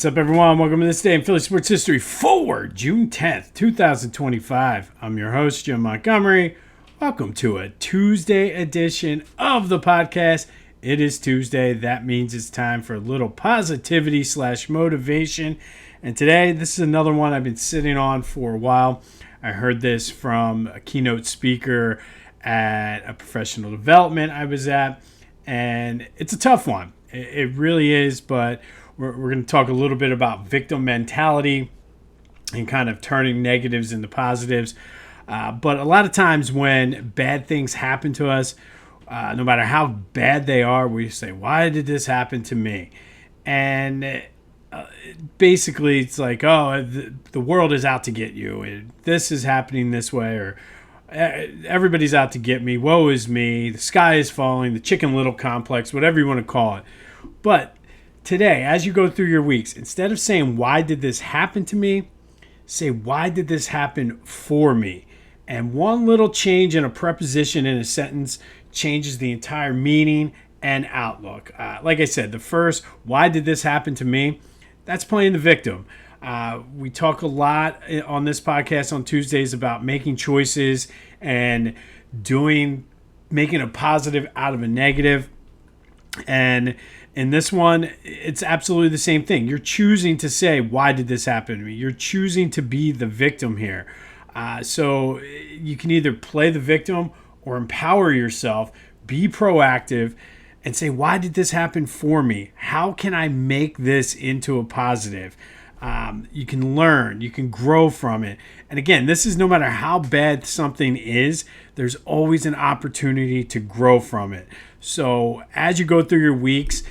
What's up, everyone? Welcome to this day in Philly sports history for June 10th, 2025. I'm your host, Jim Montgomery. Welcome to a Tuesday edition of the podcast. It is Tuesday. That means it's time for a little positivity / motivation. And today, this is another one I've been sitting on for a while. I heard this from a keynote speaker at a professional development I was at, and it's a tough one. It really is, but we're going to talk a little bit about victim mentality and kind of turning negatives into positives. But a lot of times when bad things happen to us, no matter how bad they are, we say, why did this happen to me? And basically it's like, oh, the world is out to get you. This is happening this way, or everybody's out to get me. Woe is me. The sky is falling. The Chicken Little complex, whatever you want to call it. But today, as you go through your weeks, instead of saying, why did this happen to me? Say, why did this happen for me? And one little change in a preposition in a sentence changes the entire meaning and outlook. Like I said, the first, why did this happen to me? That's playing the victim. We talk a lot on this podcast on Tuesdays about making choices and making a positive out of a negative. And in this one, it's absolutely the same thing. You're choosing to say, why did this happen to me? You're choosing to be the victim here. So you can either play the victim or empower yourself, be proactive, and say, why did this happen for me? How can I make this into a positive? You can learn, you can grow from it. And again, this is no matter how bad something is, there's always an opportunity to grow from it. So as you go through your weeks,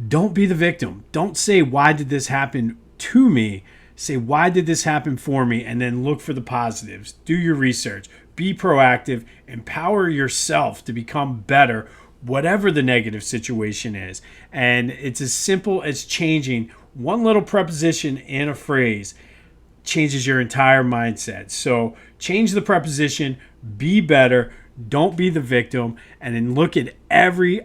don't be the victim. Don't say, why did this happen to me? Say, why did this happen for me? And then look for the positives. Do your research. Be proactive. Empower yourself to become better, whatever the negative situation is. And it's as simple as changing one little preposition in a phrase changes your entire mindset. So change the preposition, be better, don't be the victim, and then look at every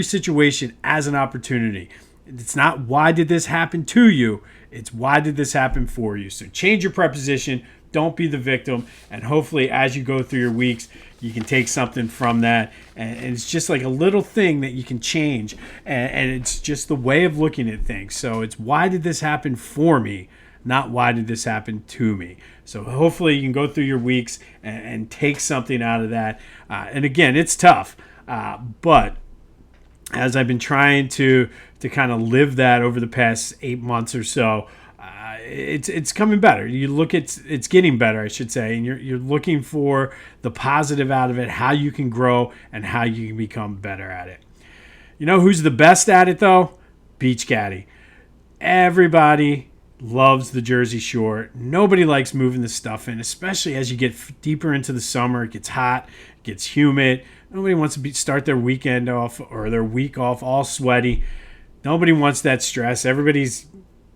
situation as an opportunity. It's not why did this happen to you, it's why did this happen for you. So change your preposition, don't be the victim, and hopefully as you go through your weeks, you can take something from that. And it's just like a little thing that you can change, and it's just the way of looking at things. So it's why did this happen for me, not why did this happen to me. So hopefully you can go through your weeks and take something out of that. And again, it's tough, but as I've been trying to kind of live that over the past 8 months or so, it's coming better. You look at it's getting better, I should say, and you're looking for the positive out of it, how you can grow and how you can become better at it. You know who's the best at it though? Beach Caddy. Everybody loves the Jersey Shore. Nobody likes moving the stuff in, especially as you get deeper into the summer. It gets hot, it gets humid. Nobody wants to start their weekend off or their week off all sweaty. Nobody wants that stress. Everybody's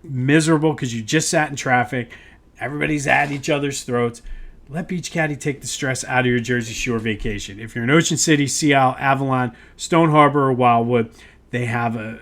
miserable because you just sat in traffic. Everybody's at each other's throats. Let Beach Caddy take the stress out of your Jersey Shore vacation. If you're in Ocean City, Sea Isle, Avalon, Stone Harbor, or Wildwood, they have a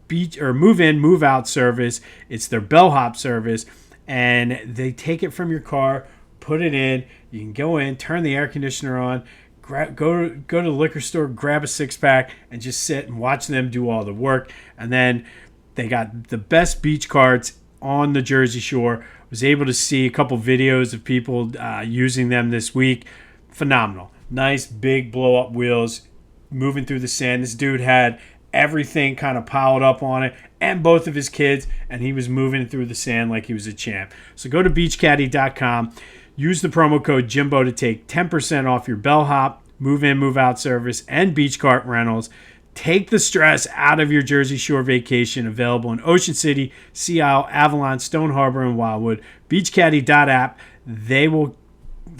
beach or move in, move out service. It's their bellhop service, and they take it from your car, put it in. You can go in, turn the air conditioner on, go to the liquor store, grab a 6-pack, and just sit and watch them do all the work. And then they got the best beach carts on the Jersey Shore. Was able to see a couple videos of people using them this week. Phenomenal. Nice big blow-up wheels moving through the sand. This dude had everything kind of piled up on it and both of his kids, and he was moving through the sand like he was a champ. So go to beachcaddy.com. Use the promo code Jimbo to take 10% off your bellhop, move-in, move-out service, and beach cart rentals. Take the stress out of your Jersey Shore vacation. Available in Ocean City, Sea Isle, Avalon, Stone Harbor, and Wildwood. Beachcaddy.app. They'll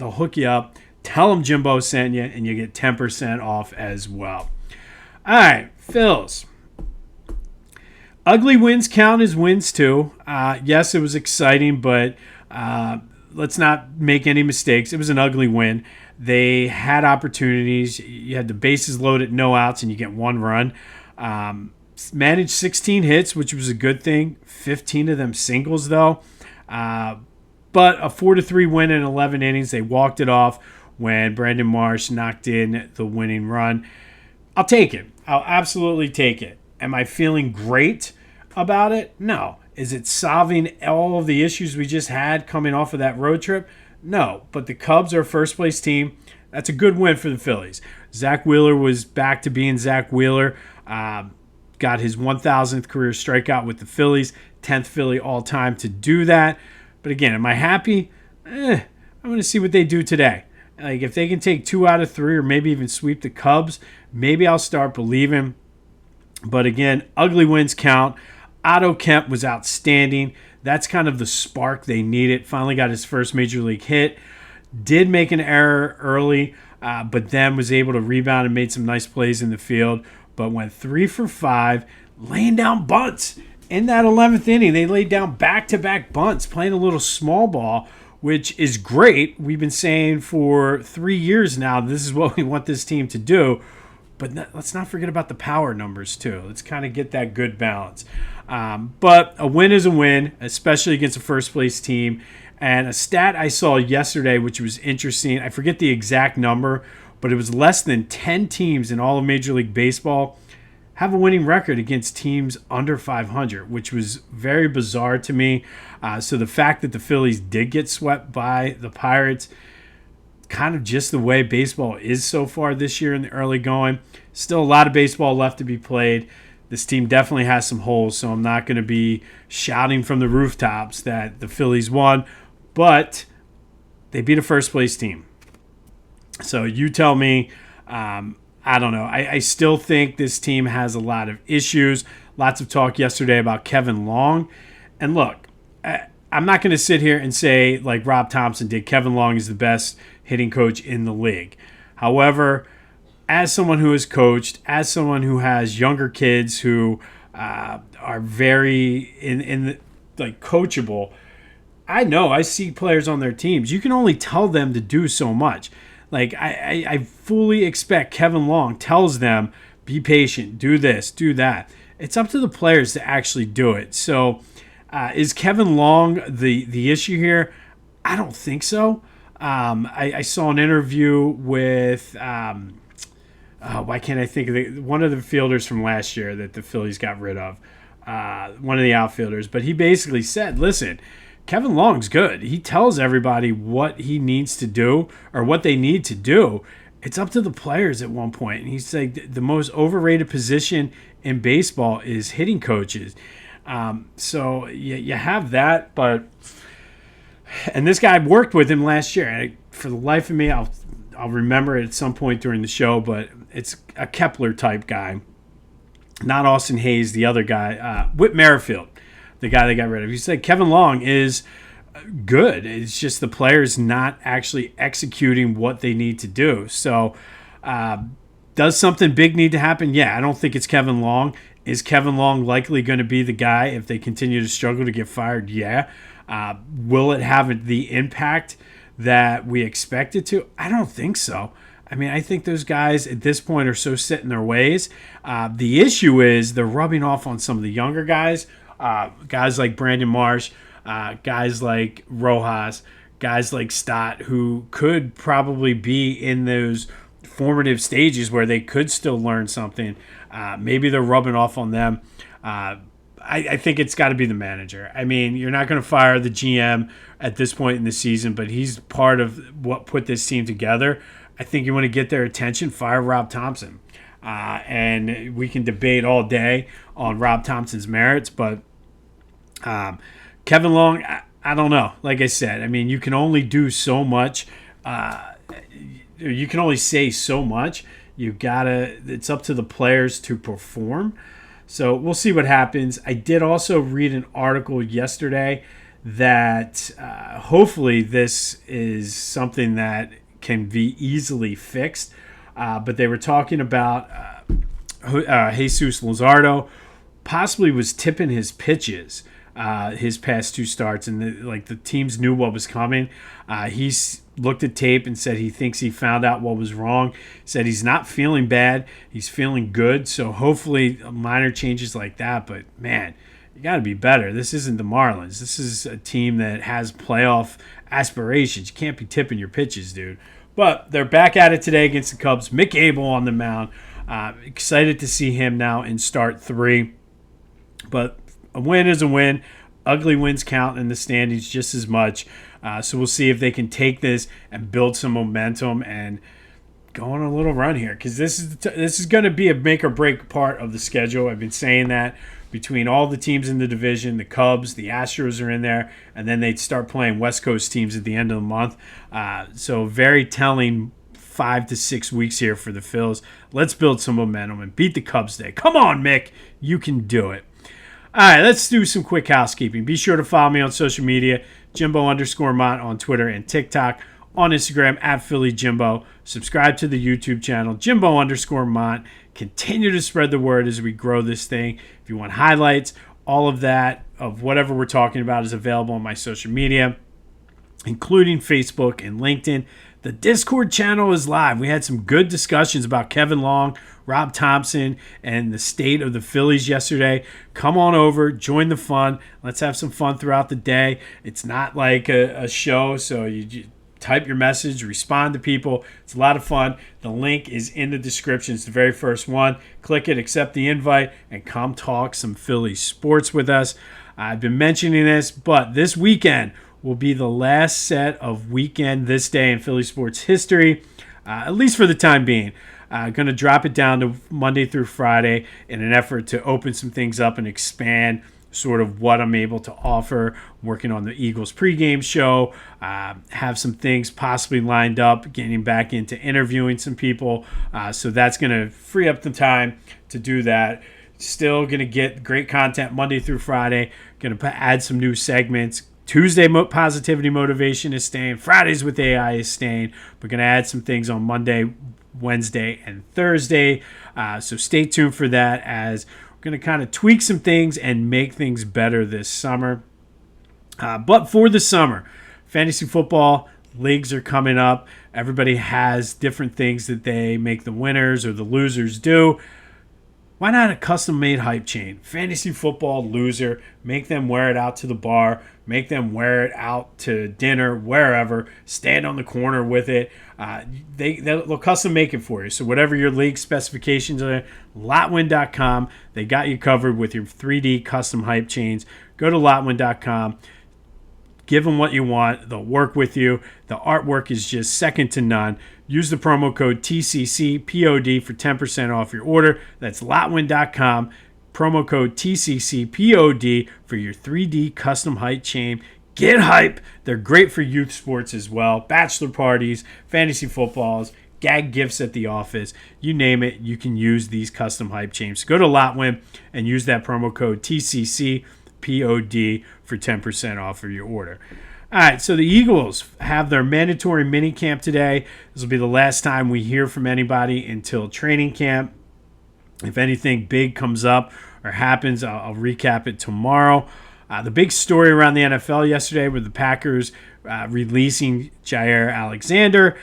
hook you up. Tell them Jimbo sent you, and you get 10% off as well. All right, Phils. Ugly wins count as wins too. Yes, it was exciting, but let's not make any mistakes. It was an ugly win. They had opportunities. You had the bases loaded, no outs, and you get one run. Managed 16 hits, which was a good thing. 15 of them singles, though. But a 4-3 win in 11 innings. They walked it off when Brandon Marsh knocked in the winning run. I'll take it. I'll absolutely take it. Am I feeling great about it? No. Is it solving all of the issues we just had coming off of that road trip? No. But the Cubs are a first-place team. That's a good win for the Phillies. Zach Wheeler was back to being Zach Wheeler. Got his 1,000th career strikeout with the Phillies. 10th Philly all-time to do that. But again, am I happy? I'm going to see what they do today. Like, if they can take 2 out of 3 or maybe even sweep the Cubs, maybe I'll start believing. But again, ugly wins count. Otto Kemp was outstanding. That's kind of the spark they needed. Finally got his first major league hit. Did make an error early, but then was able to rebound and made some nice plays in the field. But went 3 for 5, laying down bunts. In that 11th inning, they laid down back-to-back bunts, playing a little small ball, which is great. We've been saying for 3 years now, this is what we want this team to do. But let's not forget about the power numbers, too. Let's kind of get that good balance. But a win is a win, especially against a first-place team. And a stat I saw yesterday, which was interesting, I forget the exact number, but it was less than 10 teams in all of Major League Baseball have a winning record against teams under 500, which was very bizarre to me. So the fact that the Phillies did get swept by the Pirates, kind of just the way baseball is so far this year in the early going. Still a lot of baseball left to be played. This team definitely has some holes, so I'm not going to be shouting from the rooftops that the Phillies won, but they beat a first-place team. So you tell me, I don't know. I still think this team has a lot of issues. Lots of talk yesterday about Kevin Long. And look, I'm not going to sit here and say, like Rob Thompson did, Kevin Long is the best hitting coach in the league. However, as someone who has coached, as someone who has younger kids who are very like coachable, I see players on their teams. You can only tell them to do so much. Like, I fully expect Kevin Long tells them, be patient, do this, do that. It's up to the players to actually do it. So is Kevin Long the issue here? I don't think so. I saw an interview with, why can't I think of it? One of the fielders from last year that the Phillies got rid of, one of the outfielders. But he basically said, listen, Kevin Long's good. He tells everybody what he needs to do or what they need to do. It's up to the players at one point. And he's like, the most overrated position in baseball is hitting coaches. So you have that, but and this guy worked with him last year. And for the life of me, I'll remember it at some point during the show, but it's a Kepler type guy, not Austin Hayes, the other guy, Whit Merrifield, the guy they got rid of. He said Kevin Long is good. It's just the players not actually executing what they need to do. So does something big need to happen? Yeah, I don't think it's Kevin Long. Is Kevin Long likely going to be the guy if they continue to struggle to get fired? Yeah. Will it have the impact that we expect it to? I don't think so. I mean, I think those guys at this point are so set in their ways. The issue is they're rubbing off on some of the younger guys, guys like Brandon Marsh, guys like Rojas, guys like Stott, who could probably be in those formative stages where they could still learn something. Maybe they're rubbing off on them. I think it's got to be the manager. I mean, you're not going to fire the GM at this point in the season, but he's part of what put this team together. I think you want to get their attention, fire Rob Thompson. And we can debate all day on Rob Thompson's merits, but Kevin Long, I don't know. Like I said, I mean, you can only do so much. You can only say so much. It's up to the players to perform. So we'll see what happens. I did also read an article yesterday that hopefully this is something that can be easily fixed. But they were talking about Jesus Luzardo possibly was tipping his pitches his past two starts, and the teams knew what was coming. He's looked at tape and said he thinks he found out what was wrong. Said he's not feeling bad. He's feeling good. So hopefully minor changes like that. But, man, you got to be better. This isn't the Marlins. This is a team that has playoff aspirations. You can't be tipping your pitches, dude. But they're back at it today against the Cubs. Mick Abel on the mound. Excited to see him now in start 3. But a win is a win. Ugly wins count in the standings just as much. So we'll see if they can take this and build some momentum and go on a little run here. Because this is going to be a make or break part of the schedule. I've been saying that between all the teams in the division. The Cubs, the Astros are in there. And then they start playing West Coast teams at the end of the month. So very telling 5 to 6 weeks here for the Phils. Let's build some momentum and beat the Cubs today. Come on, Mick. You can do it. All right, let's do some quick housekeeping. Be sure to follow me on social media, Jimbo_Mont on Twitter and TikTok, on Instagram at PhillyJimbo. Subscribe to the YouTube channel, Jimbo_Mont. Continue to spread the word as we grow this thing. If you want highlights, all of that, of whatever we're talking about is available on my social media, including Facebook and LinkedIn. The Discord channel is live. We had some good discussions about Kevin Long, Rob Thompson, and the state of the Phillies yesterday. Come on over, join the fun. Let's have some fun throughout the day. It's not like a show, so you type your message, respond to people. It's a lot of fun. The link is in the description. It's the very first one. Click it, accept the invite, and come talk some Phillies sports with us. I've been mentioning this, but this weekend will be the last set of Weekend This Day in Philly sports history, at least for the time being. Going to drop it down to Monday through Friday in an effort to open some things up and expand sort of what I'm able to offer. Working on the Eagles pregame show, have some things possibly lined up, getting back into interviewing some people. So that's going to free up the time to do that. Still going to get great content Monday through Friday. Going to add some new segments. Tuesday, Positivity Motivation is staying. Fridays with AI is staying. We're going to add some things on Monday, Wednesday, and Thursday. So stay tuned for that, as we're going to kind of tweak some things and make things better this summer. But for the summer, fantasy football leagues are coming up. Everybody has different things that they make the winners or the losers do. Why not a custom-made hype chain? Fantasy football loser, make them wear it out to the bar, make them wear it out to dinner, wherever, stand on the corner with it. They'll custom make it for you. So whatever your league specifications are, Lotwin.com, they got you covered with your 3D custom hype chains. Go to Lotwin.com. Give them what you want. They'll work with you. The artwork is just second to none. Use the promo code TCCPOD for 10% off your order. That's Lotwin.com. Promo code TCCPOD for your 3D custom hype chain. Get hype. They're great for youth sports as well. Bachelor parties, fantasy footballs, gag gifts at the office. You name it, you can use these custom hype chains. Go to Lotwin and use that promo code TCCPOD for 10% off of your order. All right, so the Eagles have their mandatory mini camp today. This will be the last time we hear from anybody until training camp. If anything big comes up or happens, I'll recap it tomorrow. The big story around the NFL yesterday were the Packers releasing Jair Alexander,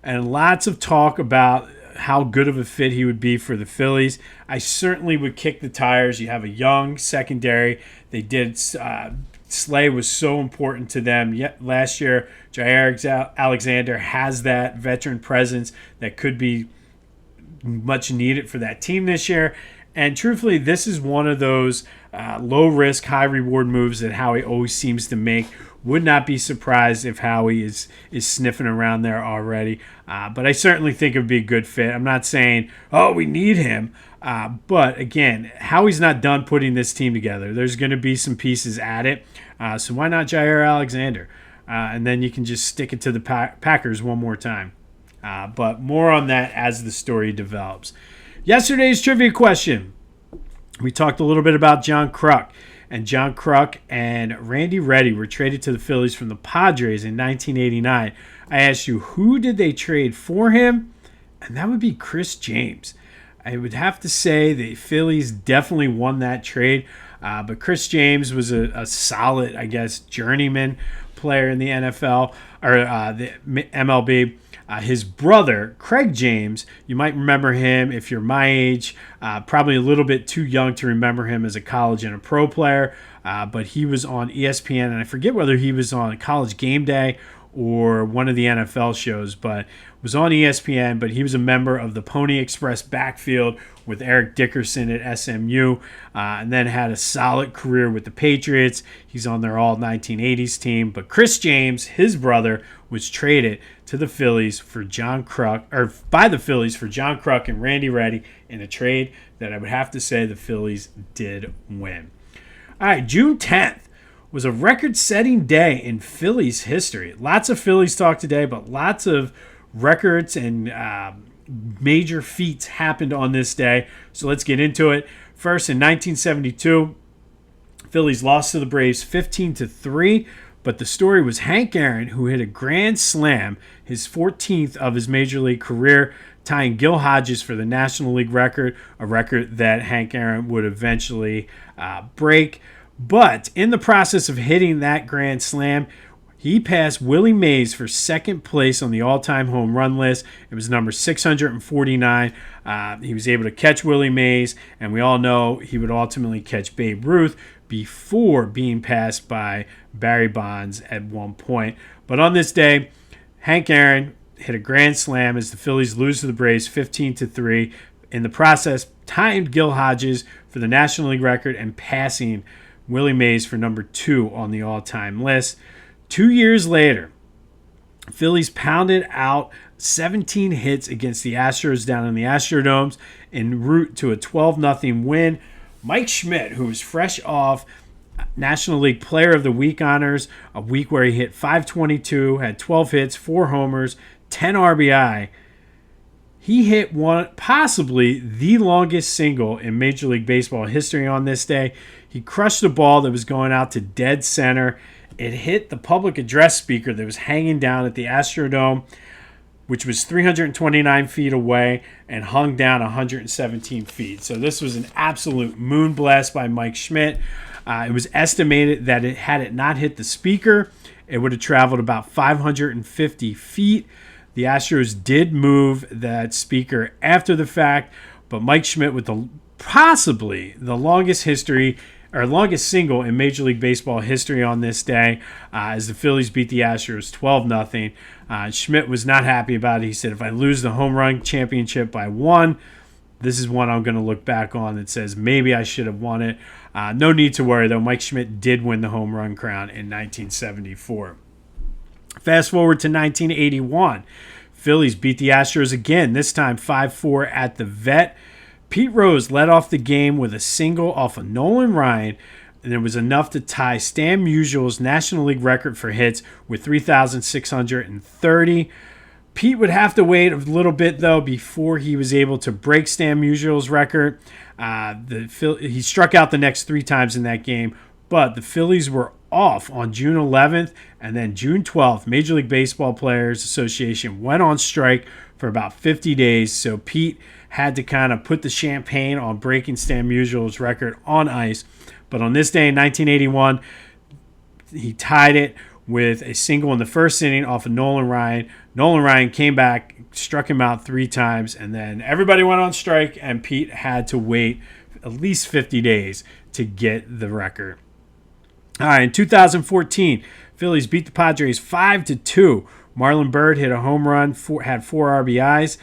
and lots of talk about how good of a fit he would be for the Phillies. I certainly would kick the tires. You have a young secondary. They did Slay was so important to them. Yet last year, Jair Alexander has that veteran presence that could be much needed for that team this year. And truthfully, this is one of those low-risk, high-reward moves that Howie always seems to make. Would not be surprised if Howie is sniffing around there already. But I certainly think it would be a good fit. I'm not saying, oh, we need him. But again, Howie's not done putting this team together. There's going to be some pieces at it. So why not Jair Alexander? And then you can just stick it to the Packers one more time. But more on that as the story develops. Yesterday's trivia question. We talked a little bit about John Kruk. And John Kruk and Randy Reddy were traded to the Phillies from the Padres in 1989. I asked you, who did they trade for him? And that would be Chris James. I would have to say the Phillies definitely won that trade. But Chris James was a solid, I guess, journeyman player in the NFL. All the MLB. His brother, Craig James, you might remember him if you're my age, probably a little bit too young to remember him as a college and a pro player, but he was on ESPN, and I forget whether he was on College Game Day or one of the NFL shows, but was on ESPN, but he was a member of the Pony Express backfield with Eric Dickerson at SMU, and then had a solid career with the Patriots. He's on their all 1980s team. But Chris James, his brother, was traded to the Phillies for by the Phillies for John Kruk and Randy Reddy in a trade that I would have to say the Phillies did win. All right, June 10th was a record-setting day in Phillies history. Lots of Phillies talk today, but lots of records and major feats happened on this day. So let's get into it. First, in 1972, Phillies lost to the Braves 15-3, but the story was Hank Aaron, who hit a grand slam, his 14th of his major league career, tying Gil Hodges for the National League record, a record that Hank Aaron would eventually break. But in the process of hitting that grand slam, he passed Willie Mays for second place on the all-time home run list. It was number 649. He was able to catch Willie Mays, and we all know he would ultimately catch Babe Ruth before being passed by Barry Bonds at one point. But on this day, Hank Aaron hit a grand slam as the Phillies lose to the Braves 15-3. In the process, tying Gil Hodges for the National League record and passing Willie Mays for number 2 on the all-time list. 2 years later, Phillies pounded out 17 hits against the Astros down in the Astrodomes en route to a 12-0 win. Mike Schmidt, who was fresh off National League Player of the Week honors, a week where he hit .522, had 12 hits, 4 homers, 10 RBI. He hit possibly the longest single in Major League Baseball history on this day. He crushed a ball that was going out to dead center. It hit the public address speaker that was hanging down at the Astrodome, which was 329 feet away and hung down 117 feet. So this was an absolute moon blast by Mike Schmidt. It was estimated that had it not hit the speaker, it would have traveled about 550 feet. The Astros did move that speaker after the fact, but Mike Schmidt with possibly the longest single in Major League Baseball history on this day, as the Phillies beat the Astros 12-0. Schmidt was not happy about it. He said, if I lose the home run championship by 1, this is one I'm going to look back on that says maybe I should have won it. No need to worry, though. Mike Schmidt did win the home run crown in 1974. Fast forward to 1981. Phillies beat the Astros again, this time 5-4 at the Vet. Pete Rose led off the game with a single off of Nolan Ryan, and it was enough to tie Stan Musial's National League record for hits with 3,630. Pete would have to wait a little bit, though, before he was able to break Stan Musial's record. He struck out the next 3 times in that game, but the Phillies were off on June 11th, and then June 12th, Major League Baseball Players Association went on strike for about 50 days, so Pete had to kind of put the champagne on breaking Stan Musial's record on ice. But on this day in 1981, he tied it with a single in the first inning off of Nolan Ryan. Nolan Ryan came back, struck him out 3 times, and then everybody went on strike, and Pete had to wait at least 50 days to get the record. All right, in 2014, Phillies beat the Padres 5-2. Marlon Byrd hit a home run, had 4 RBIs.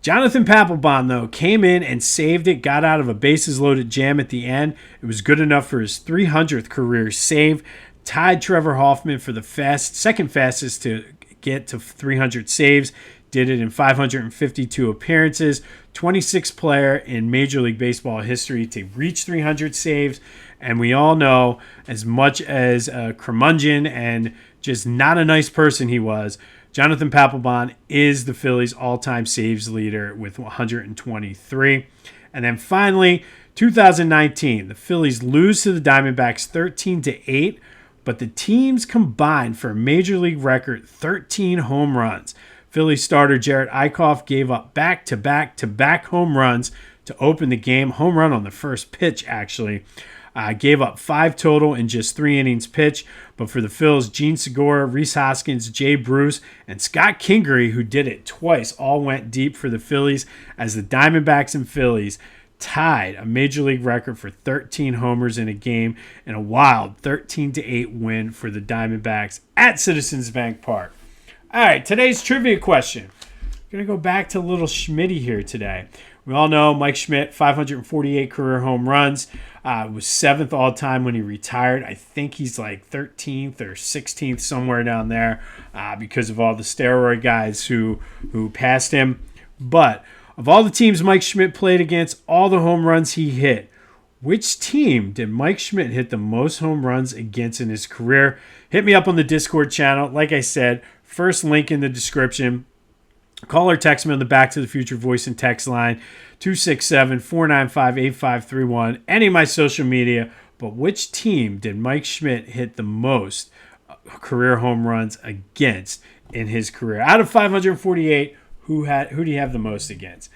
Jonathan Papelbon, though, came in and saved it, got out of a bases-loaded jam at the end. It was good enough for his 300th career save, tied Trevor Hoffman for the second fastest to get to 300 saves. Did it in 552 appearances. 26th player in Major League Baseball history to reach 300 saves. And we all know, as much as a curmudgeon and just not a nice person he was, Jonathan Papelbon is the Phillies' all-time saves leader with 123. And then finally, 2019, the Phillies lose to the Diamondbacks 13-8, but the teams combined for a Major League record 13 home runs. Phillies starter Jarrett Eichhoff gave up back-to-back home runs to open the game. Home run on the first pitch, actually. Gave up 5 total in just 3 innings pitched. But for the Phils, Gene Segura, Rhys Hoskins, Jay Bruce, and Scott Kingery, who did it twice, all went deep for the Phillies as the Diamondbacks and Phillies tied a major league record for 13 homers in a game and a wild 13-8 win for the Diamondbacks at Citizens Bank Park. All right, today's trivia question. I'm going to go back to little Schmitty here today. We all know Mike Schmidt, 548 career home runs, was 7th all-time when he retired. I think he's like 13th or 16th, somewhere down there, because of all the steroid guys who passed him. But of all the teams Mike Schmidt played against, all the home runs he hit, which team did Mike Schmidt hit the most home runs against in his career? Hit me up on the Discord channel. Like I said, first link in the description. Call or text me on the Back to the Future voice and text line, 267-495-8531. Any of my social media. But which team did Mike Schmidt hit the most career home runs against in his career? Out of 548, who do you have the most against?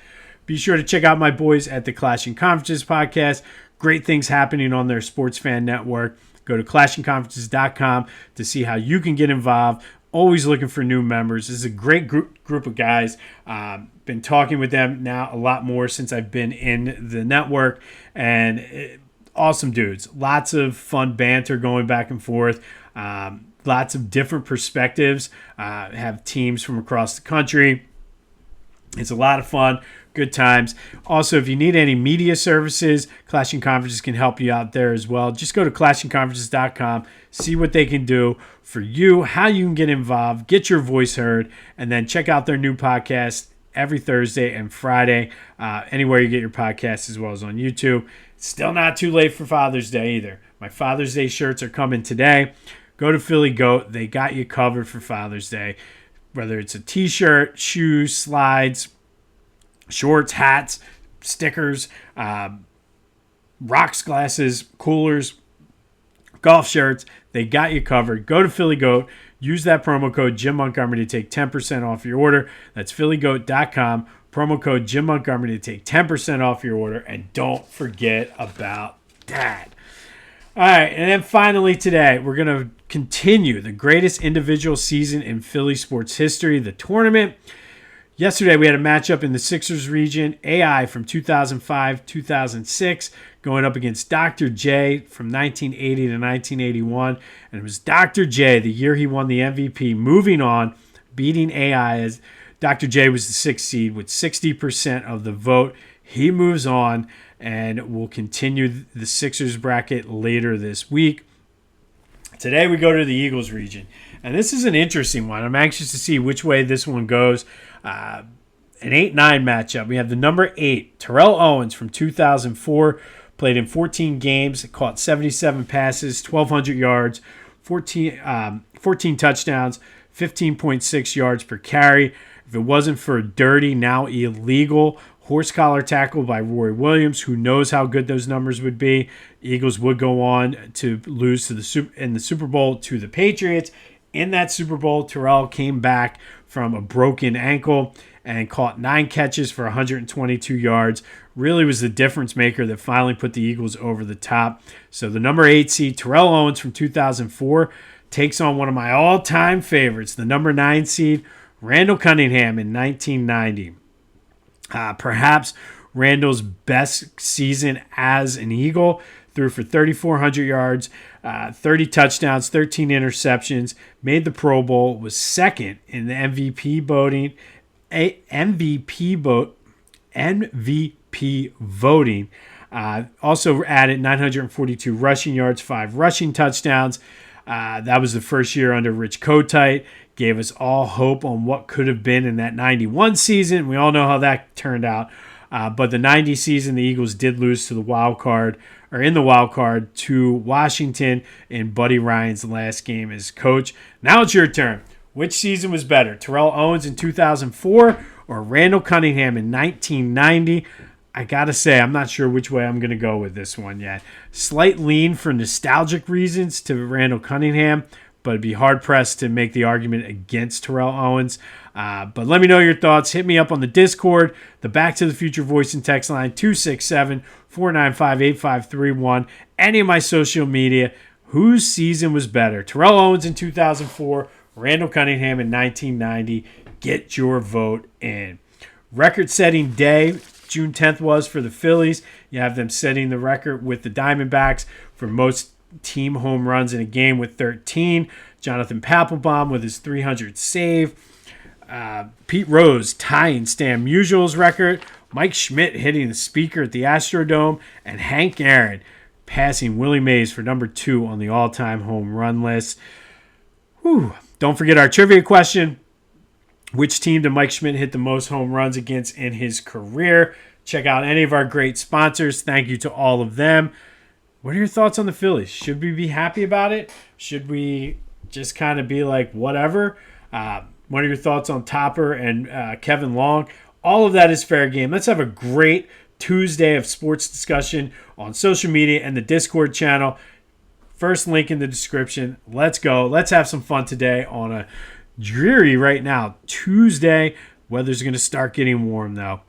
Be sure to check out my boys at the Clashing Conferences podcast. Great things happening on their Sports Fan Network. Go to clashingconferences.com to see how you can get involved. Always looking for new members. This is a great group of guys. Been talking with them now a lot more since I've been in the network. And awesome dudes. Lots of fun banter going back and forth. Lots of different perspectives. Have teams from across the country. It's a lot of fun, good times. Also, if you need any media services, Clashing Conferences can help you out there as well. Just go to clashingconferences.com, see what they can do for you, how you can get involved, get your voice heard, and then check out their new podcast every Thursday and Friday, anywhere you get your podcasts as well as on YouTube. It's still not too late for Father's Day either. My Father's Day shirts are coming today. Go to Philly Goat. They got you covered for Father's Day. Whether it's a t-shirt, shoes, slides, shorts, hats, stickers, rocks glasses, coolers, golf shirts, they got you covered. Go to Philly Goat. Use that promo code Jim Montgomery to take 10% off your order. That's phillygoat.com. Promo code Jim Montgomery to take 10% off your order. And don't forget about that. All right, and then finally today, we're going to continue the greatest individual season in Philly sports history, the tournament. Yesterday, we had a matchup in the Sixers region, AI from 2005-2006, going up against Dr. J from 1980 to 1981. And it was Dr. J, the year he won the MVP, moving on, beating AI as Dr. J was the 6th seed with 60% of the vote. He moves on and will continue the Sixers bracket later this week. Today we go to the Eagles region. And this is an interesting one. I'm anxious to see which way this one goes. An 8-9 matchup. We have the number 8, Terrell Owens from 2004. Played in 14 games, caught 77 passes, 1,200 yards, 14 touchdowns, 15.6 yards per carry. If it wasn't for a dirty, now illegal horse collar tackle by Roy Williams, who knows how good those numbers would be, Eagles would go on to lose to the Super Bowl to the Patriots. In that Super Bowl, Terrell came back from a broken ankle and caught 9 catches for 122 yards. Really was the difference maker that finally put the Eagles over the top. So the number 8 seed, Terrell Owens from 2004, takes on one of my all-time favorites, the number 9 seed, Randall Cunningham in 1990. Perhaps Randall's best season as an Eagle. Threw for 3,400 yards, 30 touchdowns, 13 interceptions, made the Pro Bowl, was second in the MVP voting. Also added 942 rushing yards, 5 rushing touchdowns. That was the first year under Rich Kotite. Gave us all hope on what could have been in that 91 season. We all know how that turned out. But the 90 season, the Eagles did lose to the wild card to Washington in Buddy Ryan's last game as coach. Now it's your turn. Which season was better, Terrell Owens in 2004 or Randall Cunningham in 1990? I got to say, I'm not sure which way I'm going to go with this one yet. Slight lean for nostalgic reasons to Randall Cunningham, but it'd be hard-pressed to make the argument against Terrell Owens. But let me know your thoughts. Hit me up on the Discord, the Back to the Future voice and text line, 267-495-8531. Any of my social media. Whose season was better? Terrell Owens in 2004, Randall Cunningham in 1990. Get your vote in. Record-setting day, June 10th was for the Phillies. You have them setting the record with the Diamondbacks for most team home runs in a game with 13. Jonathan Papelbon with his 300th save. Pete Rose tying Stan Musial's record. Mike Schmidt hitting the speaker at the Astrodome. And Hank Aaron passing Willie Mays for number 2 on the all-time home run list. Whew. Don't forget our trivia question. Which team did Mike Schmidt hit the most home runs against in his career? Check out any of our great sponsors. Thank you to all of them. What are your thoughts on the Phillies? Should we be happy about it? Should we just kind of be like, whatever? What are your thoughts on Topper and Kevin Long? All of that is fair game. Let's have a great Tuesday of sports discussion on social media and the Discord channel. First link in the description. Let's go. Let's have some fun today on a dreary right now Tuesday. Weather's going to start getting warm though.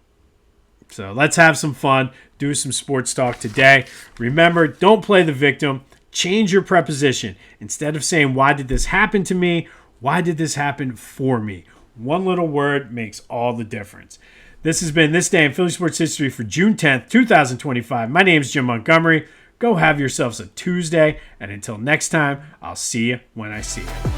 So let's have some fun. Do some sports talk today. Remember, don't play the victim. Change your preposition. Instead of saying, why did this happen to me? Why did this happen for me? One little word makes all the difference. This has been This Day in Philly Sports History for June 10th, 2025. My name is Jim Montgomery. Go have yourselves a Tuesday. And until next time, I'll see you when I see you.